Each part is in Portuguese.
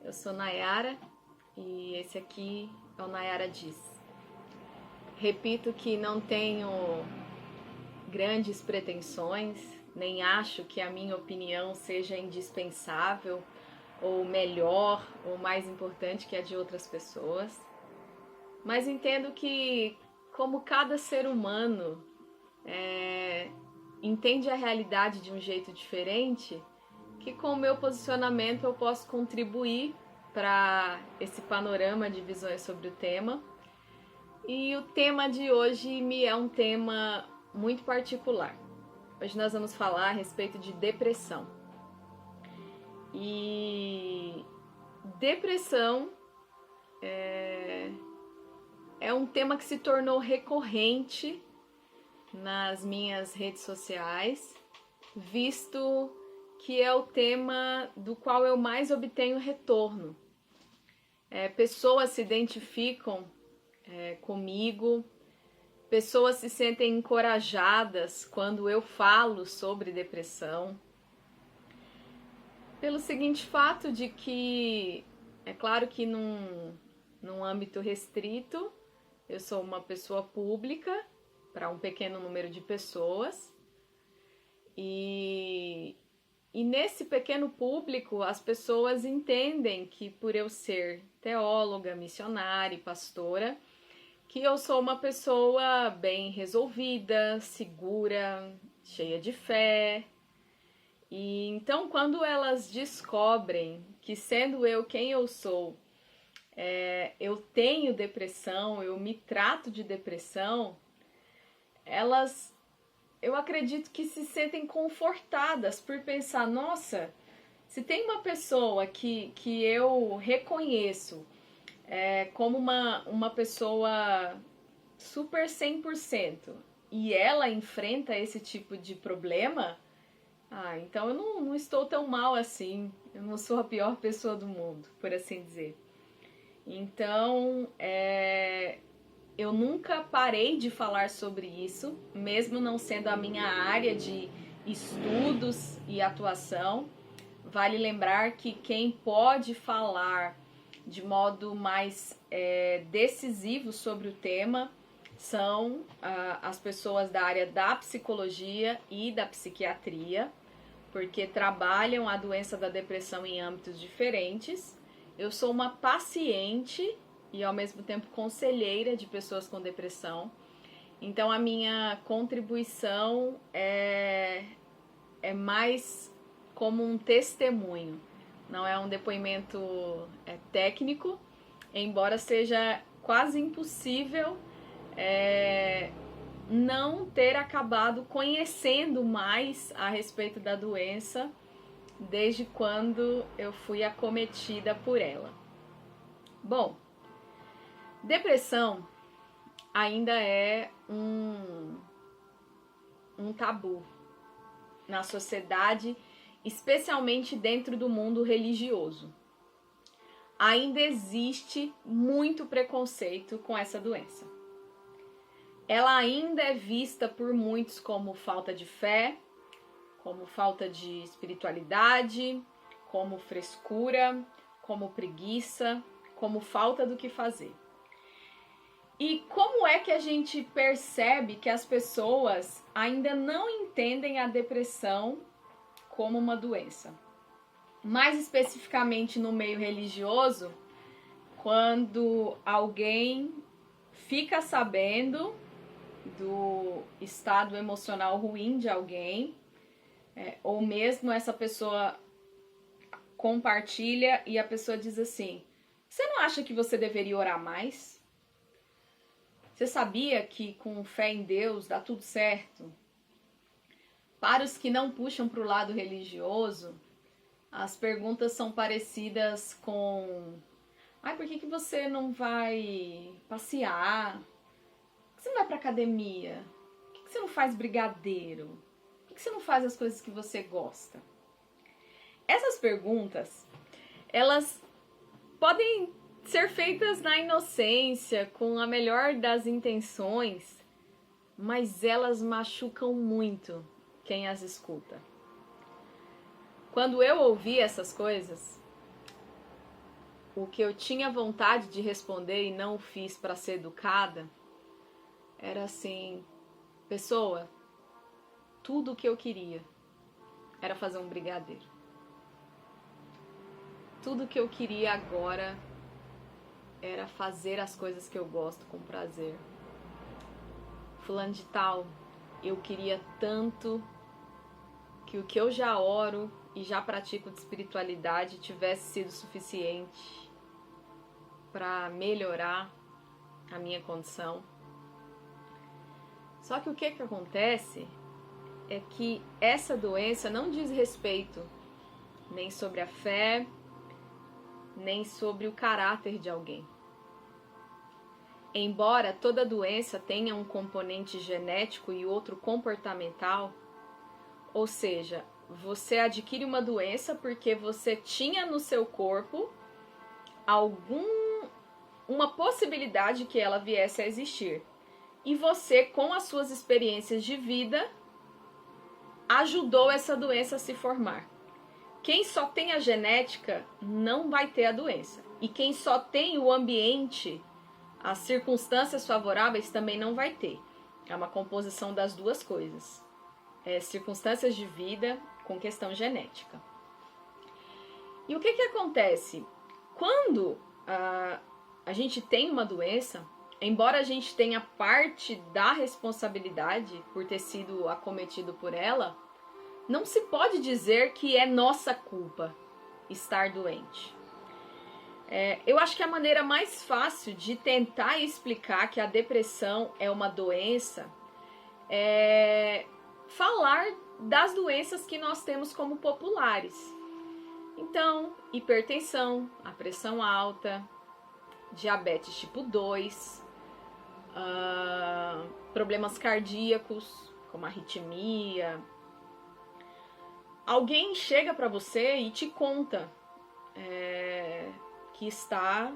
Eu sou Nayara e esse aqui é o Nayara Diz. Repito que não tenho grandes pretensões, nem acho que a minha opinião seja indispensável ou melhor ou mais importante que a de outras pessoas, mas entendo que, como cada ser humano entende a realidade de um jeito diferente, que com o meu posicionamento eu posso contribuir para esse panorama de visões sobre o tema. E o tema de hoje me é um tema muito particular. Hoje nós vamos falar a respeito de depressão. E depressão é um tema que se tornou recorrente nas minhas redes sociais, visto que é o tema do qual eu mais obtenho retorno. Pessoas se identificam comigo, pessoas se sentem encorajadas quando eu falo sobre depressão, pelo seguinte fato de que, é claro que num âmbito restrito, eu sou uma pessoa pública para um pequeno número de pessoas, e nesse pequeno público as pessoas entendem que, por eu ser teóloga, missionária e pastora, que eu sou uma pessoa bem resolvida, segura, cheia de fé. E então, quando elas descobrem que, sendo eu quem eu sou, eu tenho depressão, eu me trato de depressão, eu acredito que se sentem confortadas por pensar, nossa, se tem uma pessoa que eu reconheço como uma pessoa super 100% e ela enfrenta esse tipo de problema, então eu não estou tão mal assim, eu não sou a pior pessoa do mundo, por assim dizer. Então, eu nunca parei de falar sobre isso, mesmo não sendo a minha área de estudos e atuação. Vale lembrar que quem pode falar de modo mais decisivo sobre o tema são as pessoas da área da psicologia e da psiquiatria, porque trabalham a doença da depressão em âmbitos diferentes. Eu sou uma paciente e ao mesmo tempo conselheira de pessoas com depressão. Então a minha contribuição é mais como um testemunho, não é um depoimento técnico, embora seja quase impossível não ter acabado conhecendo mais a respeito da doença desde quando eu fui acometida por ela. Bom, depressão ainda é um tabu na sociedade, especialmente dentro do mundo religioso. Ainda existe muito preconceito com essa doença. Ela ainda é vista por muitos como falta de fé, como falta de espiritualidade, como frescura, como preguiça, como falta do que fazer. E como é que a gente percebe que as pessoas ainda não entendem a depressão como uma doença? Mais especificamente no meio religioso, quando alguém fica sabendo do estado emocional ruim de alguém, ou mesmo essa pessoa compartilha e a pessoa diz assim: você não acha que você deveria orar mais? Você sabia que com fé em Deus dá tudo certo? Para os que não puxam para o lado religioso, as perguntas são parecidas com: por que você não vai passear? Por que você não vai para academia? Por que você não faz brigadeiro? Por que você não faz as coisas que você gosta? Essas perguntas, elas podem ser feitas na inocência, com a melhor das intenções, mas elas machucam muito quem as escuta. Quando eu ouvi essas coisas, o que eu tinha vontade de responder e não o fiz para ser educada, era assim: pessoa, tudo o que eu queria era fazer um brigadeiro. Tudo o que eu queria agora era fazer as coisas que eu gosto com prazer. Fulano de tal, eu queria tanto que o que eu já oro e já pratico de espiritualidade tivesse sido suficiente para melhorar a minha condição. Só que o que acontece é que essa doença não diz respeito nem sobre a fé, nem sobre o caráter de alguém. Embora toda doença tenha um componente genético e outro comportamental, ou seja, você adquire uma doença porque você tinha no seu corpo uma possibilidade que ela viesse a existir. E você, com as suas experiências de vida, ajudou essa doença a se formar. Quem só tem a genética não vai ter a doença. E quem só tem o ambiente, as circunstâncias favoráveis, também não vai ter. É uma composição das duas coisas. Circunstâncias de vida com questão genética. E o que acontece? Quando a gente tem uma doença, embora a gente tenha parte da responsabilidade por ter sido acometido por ela, não se pode dizer que é nossa culpa estar doente. Eu acho que a maneira mais fácil de tentar explicar que a depressão é uma doença é falar das doenças que nós temos como populares. Então, hipertensão, a pressão alta, diabetes tipo 2, problemas cardíacos, como arritmia. Alguém chega para você e te conta que está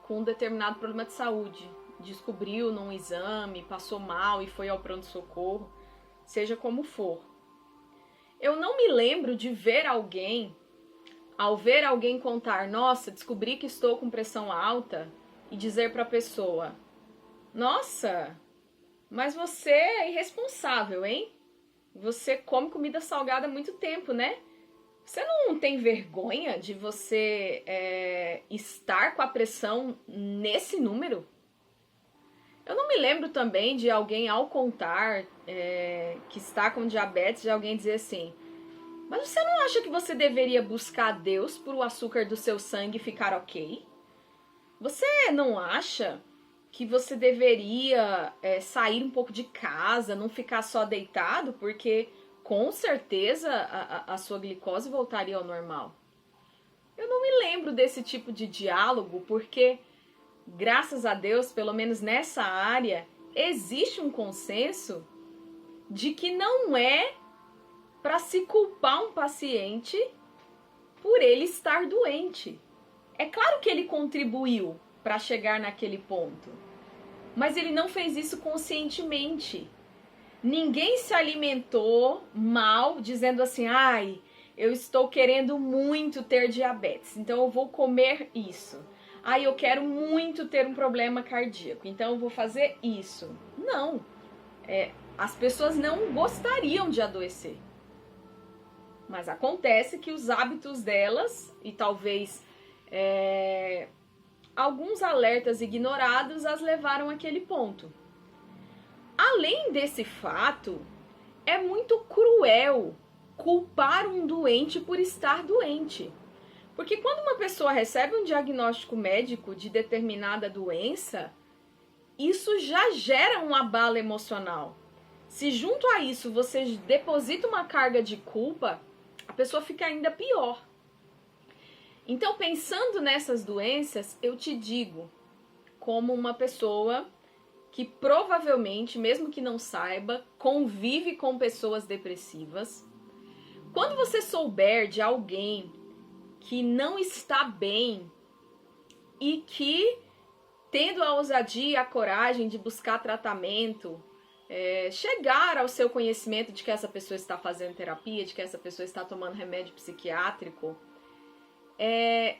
com um determinado problema de saúde. Descobriu num exame, passou mal e foi ao pronto-socorro, seja como for. Eu não me lembro de ver alguém, ao ver alguém contar, nossa, descobri que estou com pressão alta, e dizer para a pessoa, nossa, mas você é irresponsável, hein? Você come comida salgada há muito tempo, né? Você não tem vergonha de você estar com a pressão nesse número? Eu não me lembro também de alguém, ao contar que está com diabetes, de alguém dizer assim, mas você não acha que você deveria buscar Deus por o açúcar do seu sangue ficar ok? Você não acha que você deveria sair um pouco de casa, não ficar só deitado, porque com certeza a sua glicose voltaria ao normal? Eu não me lembro desse tipo de diálogo, porque, graças a Deus, pelo menos nessa área, existe um consenso de que não é para se culpar um paciente por ele estar doente. É claro que ele contribuiu para chegar naquele ponto, mas ele não fez isso conscientemente. Ninguém se alimentou mal dizendo assim, ai, eu estou querendo muito ter diabetes, então eu vou comer isso. Ai, eu quero muito ter um problema cardíaco, então eu vou fazer isso. Não, as pessoas não gostariam de adoecer. Mas acontece que os hábitos delas, e talvez alguns alertas ignorados, as levaram àquele ponto. Além desse fato, é muito cruel culpar um doente por estar doente. Porque quando uma pessoa recebe um diagnóstico médico de determinada doença, isso já gera um abalo emocional. Se junto a isso você deposita uma carga de culpa, a pessoa fica ainda pior. Então, pensando nessas doenças, eu te digo, como uma pessoa que provavelmente, mesmo que não saiba, convive com pessoas depressivas, quando você souber de alguém que não está bem e que, tendo a ousadia e a coragem de buscar tratamento, chegar ao seu conhecimento de que essa pessoa está fazendo terapia, de que essa pessoa está tomando remédio psiquiátrico,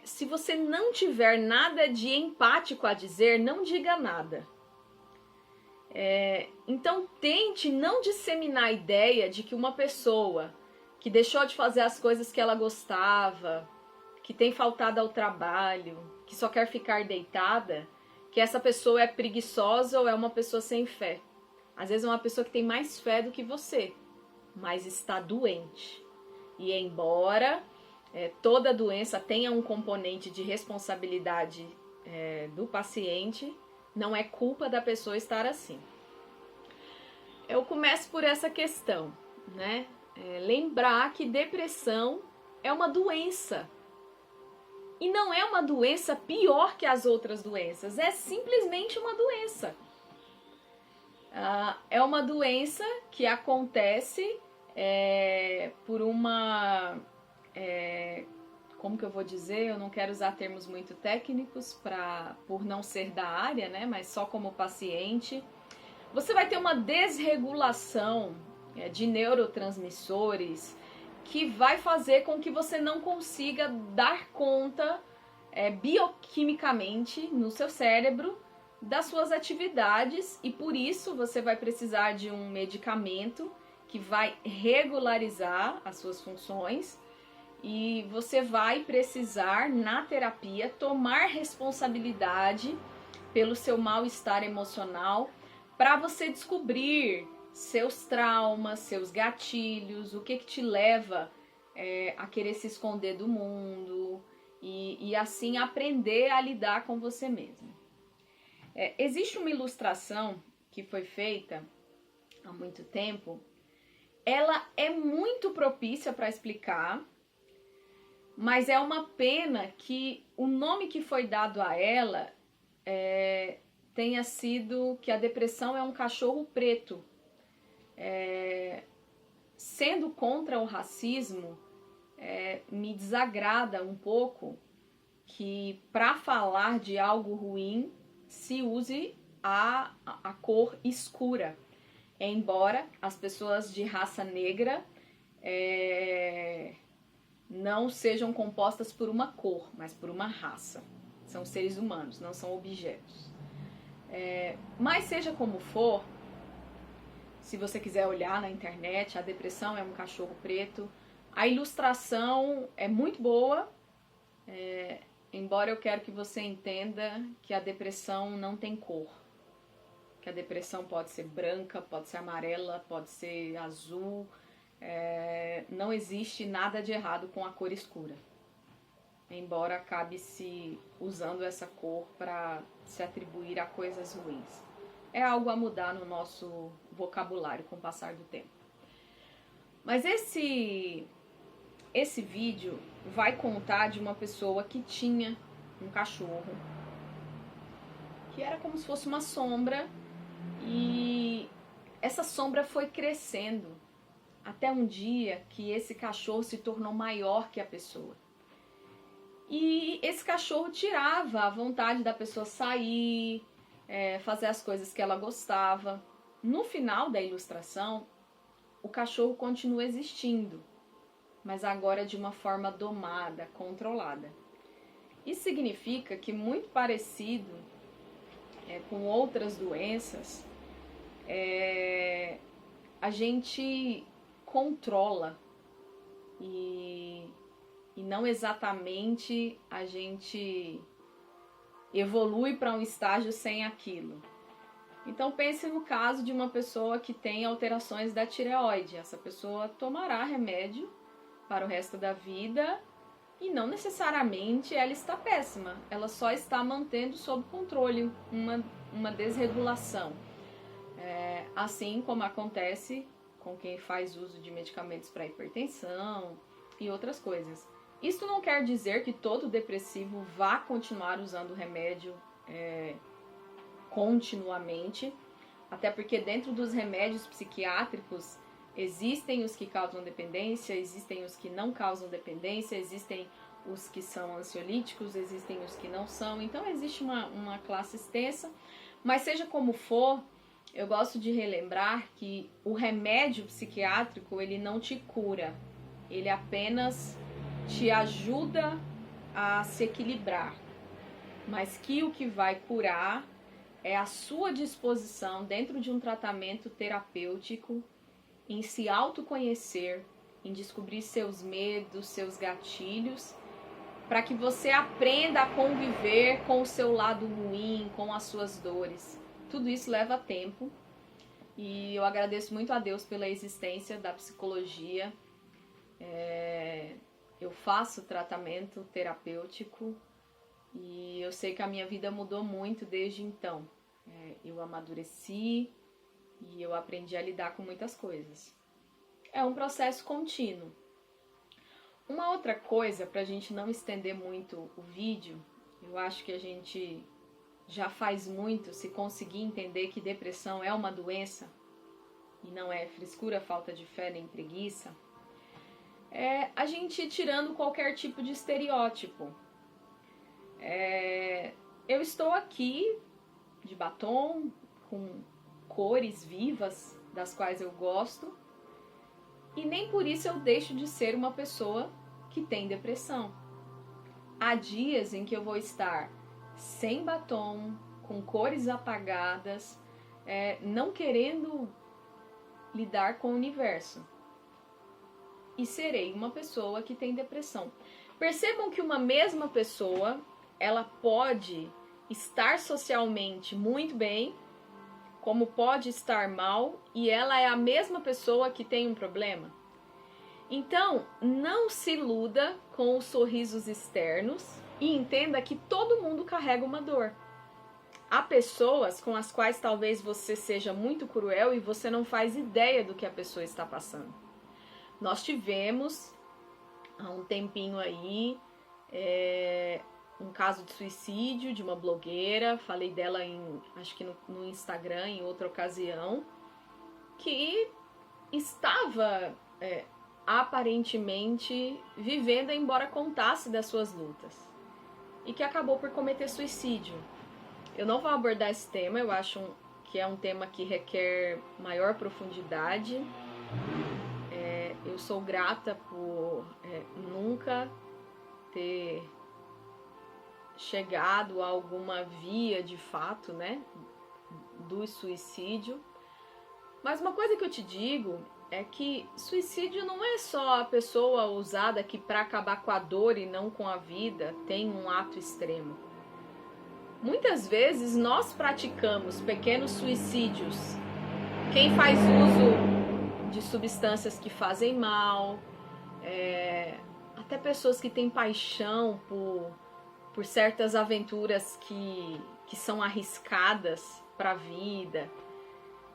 se você não tiver nada de empático a dizer, não diga nada. Então tente não disseminar a ideia de que uma pessoa que deixou de fazer as coisas que ela gostava, que tem faltado ao trabalho, que só quer ficar deitada, que essa pessoa é preguiçosa ou é uma pessoa sem fé. Às vezes é uma pessoa que tem mais fé do que você, mas está doente. E embora toda doença tenha um componente de responsabilidade do paciente, não é culpa da pessoa estar assim. Eu começo por essa questão, né? Lembrar que depressão é uma doença. E não é uma doença pior que as outras doenças, é simplesmente uma doença. É uma doença que acontece por uma... como que eu vou dizer? Eu não quero usar termos muito técnicos por não ser da área, né? Mas só como paciente. Você vai ter uma desregulação de neurotransmissores que vai fazer com que você não consiga dar conta bioquimicamente no seu cérebro das suas atividades, e por isso você vai precisar de um medicamento que vai regularizar as suas funções, e você vai precisar, na terapia, tomar responsabilidade pelo seu mal-estar emocional para você descobrir seus traumas, seus gatilhos, o que te leva a querer se esconder do mundo e assim aprender a lidar com você mesmo. Existe uma ilustração que foi feita há muito tempo. Ela é muito propícia para explicar, mas é uma pena que o nome que foi dado a ela tenha sido que a depressão é um cachorro preto. Sendo contra o racismo, me desagrada um pouco que para falar de algo ruim se use a cor escura, embora as pessoas de raça negra não sejam compostas por uma cor, mas por uma raça. São seres humanos, não são objetos. Mas seja como for, se você quiser olhar na internet, a depressão é um cachorro preto. A ilustração é muito boa, embora eu quero que você entenda que a depressão não tem cor. Que a depressão pode ser branca, pode ser amarela, pode ser azul. Não existe nada de errado com a cor escura. Embora acabe se usando essa cor para se atribuir a coisas ruins. É algo a mudar no nosso vocabulário com o passar do tempo. Mas esse vídeo vai contar de uma pessoa que tinha um cachorro que era como se fosse uma sombra, e essa sombra foi crescendo até um dia que esse cachorro se tornou maior que a pessoa. E esse cachorro tirava a vontade da pessoa sair, fazer as coisas que ela gostava. No final da ilustração, o cachorro continua existindo, mas agora de uma forma domada, controlada. Isso significa que, muito parecido com outras doenças, a gente controla e não exatamente a gente evolui para um estágio sem aquilo. Então pense no caso de uma pessoa que tem alterações da tireoide. Essa pessoa tomará remédio para o resto da vida e não necessariamente ela está péssima. Ela só está mantendo sob controle uma desregulação. Assim como acontece com quem faz uso de medicamentos para hipertensão e outras coisas. Isso não quer dizer que todo depressivo vá continuar usando remédio continuamente, até porque dentro dos remédios psiquiátricos existem os que causam dependência, existem os que não causam dependência, existem os que são ansiolíticos, existem os que não são, então existe uma classe extensa, mas seja como for, eu gosto de relembrar que o remédio psiquiátrico ele não te cura, ele apenas te ajuda a se equilibrar, mas que o que vai curar é a sua disposição dentro de um tratamento terapêutico em se autoconhecer, em descobrir seus medos, seus gatilhos, para que você aprenda a conviver com o seu lado ruim, com as suas dores. Tudo isso leva tempo e eu agradeço muito a Deus pela existência da psicologia. Eu faço tratamento terapêutico e eu sei que a minha vida mudou muito desde então. Eu amadureci e eu aprendi a lidar com muitas coisas. É um processo contínuo. Uma outra coisa, para a gente não estender muito o vídeo, eu acho que a gente já faz muito se conseguir entender que depressão é uma doença e não é frescura, falta de fé nem preguiça, é a gente ir tirando qualquer tipo de estereótipo. Eu estou aqui de batom, com cores vivas, das quais eu gosto, e nem por isso eu deixo de ser uma pessoa que tem depressão. Há dias em que eu vou estar sem batom, com cores apagadas, não querendo lidar com o universo. E serei uma pessoa que tem depressão. Percebam que uma mesma pessoa, ela pode estar socialmente muito bem, como pode estar mal, e ela é a mesma pessoa que tem um problema. Então, não se iluda com os sorrisos externos e entenda que todo mundo carrega uma dor. Há pessoas com as quais talvez você seja muito cruel e você não faz ideia do que a pessoa está passando. Nós tivemos, há um tempinho aí, um caso de suicídio de uma blogueira, falei dela acho que no Instagram em outra ocasião, que estava aparentemente vivendo, embora contasse das suas lutas, e que acabou por cometer suicídio. Eu não vou abordar esse tema, eu acho que é um tema que requer maior profundidade. Eu sou grata por nunca ter chegado a alguma via de fato, né, do suicídio. Mas uma coisa que eu te digo é que suicídio não é só a pessoa usada que para acabar com a dor e não com a vida tem um ato extremo. Muitas vezes nós praticamos pequenos suicídios. Quem faz uso de substâncias que fazem mal, até pessoas que têm paixão por certas aventuras que são arriscadas para a vida.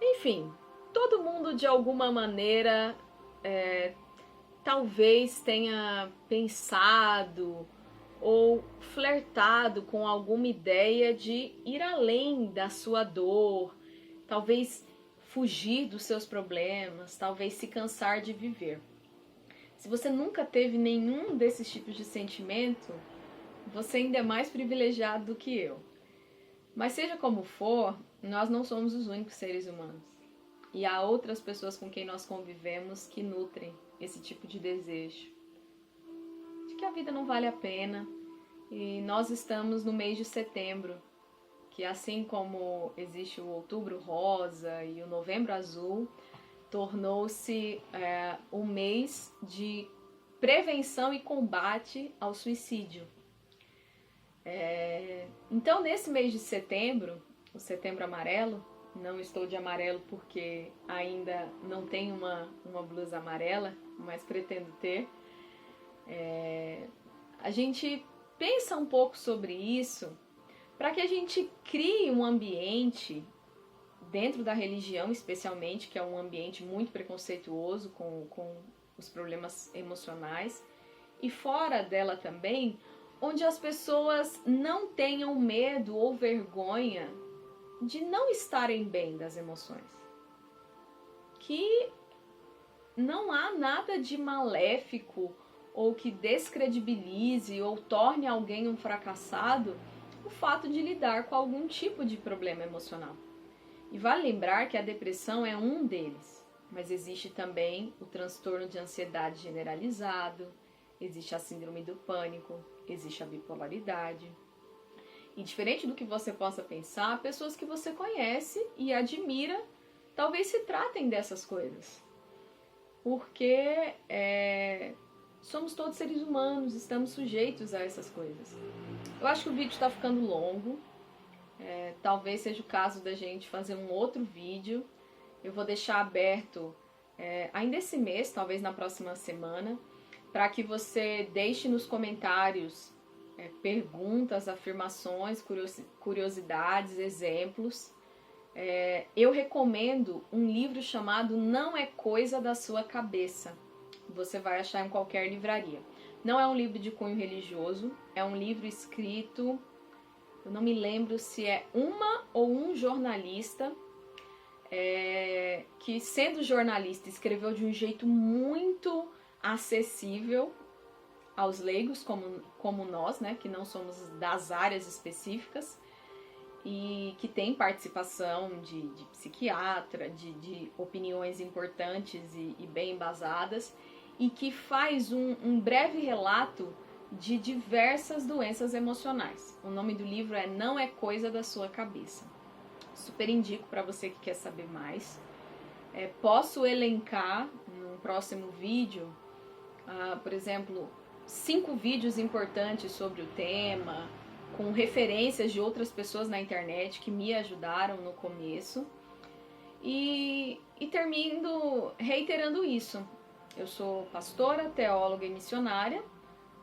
Enfim, todo mundo de alguma maneira talvez tenha pensado ou flertado com alguma ideia de ir além da sua dor, talvez fugir dos seus problemas, talvez se cansar de viver. Se você nunca teve nenhum desses tipos de sentimento, você ainda é mais privilegiado do que eu. Mas seja como for, nós não somos os únicos seres humanos. E há outras pessoas com quem nós convivemos que nutrem esse tipo de desejo. De que a vida não vale a pena. E nós estamos no mês de setembro, que assim como existe o outubro rosa e o novembro azul, tornou-se um mês de prevenção e combate ao suicídio. Então, nesse mês de setembro, o setembro amarelo, não estou de amarelo porque ainda não tenho uma blusa amarela, mas pretendo ter, a gente pensa um pouco sobre isso para que a gente crie um ambiente, dentro da religião especialmente, que é um ambiente muito preconceituoso com os problemas emocionais, e fora dela também, onde as pessoas não tenham medo ou vergonha de não estarem bem das emoções. Que não há nada de maléfico ou que descredibilize ou torne alguém um fracassado o fato de lidar com algum tipo de problema emocional. E vale lembrar que a depressão é um deles, mas existe também o transtorno de ansiedade generalizado, existe a síndrome do pânico, existe a bipolaridade. E diferente do que você possa pensar, pessoas que você conhece e admira talvez se tratem dessas coisas. Porque somos todos seres humanos, estamos sujeitos a essas coisas. Eu acho que o vídeo está ficando longo. Talvez seja o caso da gente fazer um outro vídeo. Eu vou deixar aberto ainda esse mês, talvez na próxima semana, para que você deixe nos comentários perguntas, afirmações, curiosidades, exemplos. Eu recomendo um livro chamado Não é Coisa da Sua Cabeça. Você vai achar em qualquer livraria. Não é um livro de cunho religioso, é um livro escrito, eu não me lembro se é uma ou um jornalista, que sendo jornalista escreveu de um jeito muito acessível aos leigos, como nós, né, que não somos das áreas específicas, e que tem participação de psiquiatra, de opiniões importantes e bem embasadas, e que faz um breve relato de diversas doenças emocionais. O nome do livro é Não é Coisa da Sua Cabeça. Super indico para você que quer saber mais. Posso elencar no próximo vídeo, por exemplo, 5 vídeos importantes sobre o tema, com referências de outras pessoas na internet que me ajudaram no começo. E termino reiterando isso. Eu sou pastora, teóloga e missionária.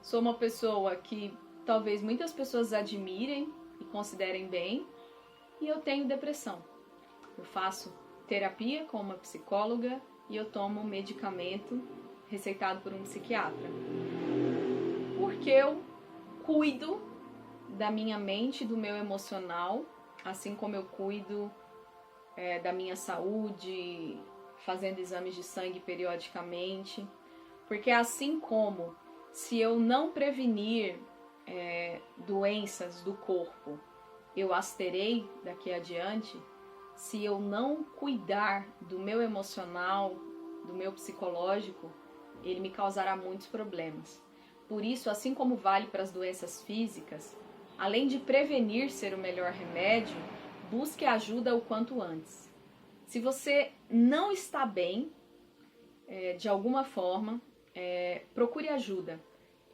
Sou uma pessoa que talvez muitas pessoas admirem e considerem bem. E eu tenho depressão. Eu faço terapia com uma psicóloga e eu tomo medicamento receitado por um psiquiatra. Porque eu cuido da minha mente, do meu emocional, assim como eu cuido da minha saúde, fazendo exames de sangue periodicamente. Porque assim como se eu não prevenir doenças do corpo, eu as terei daqui adiante, se eu não cuidar do meu emocional, do meu psicológico, ele me causará muitos problemas. Por isso, assim como vale para as doenças físicas, além de prevenir ser o melhor remédio, busque ajuda o quanto antes. Se você não está bem, de alguma forma, procure ajuda.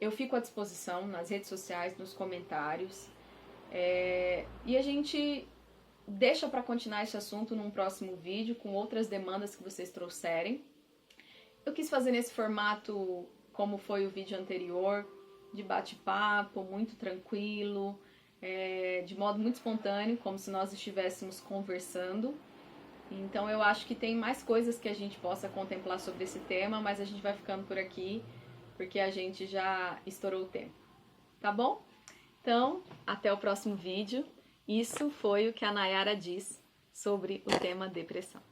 Eu fico à disposição nas redes sociais, nos comentários. E a gente deixa para continuar esse assunto num próximo vídeo, com outras demandas que vocês trouxerem. Eu quis fazer nesse formato, como foi o vídeo anterior, de bate-papo, muito tranquilo, de modo muito espontâneo, como se nós estivéssemos conversando. Então eu acho que tem mais coisas que a gente possa contemplar sobre esse tema, mas a gente vai ficando por aqui, porque a gente já estourou o tempo. Tá bom? Então, até o próximo vídeo. Isso foi o que a Nayara diz sobre o tema depressão.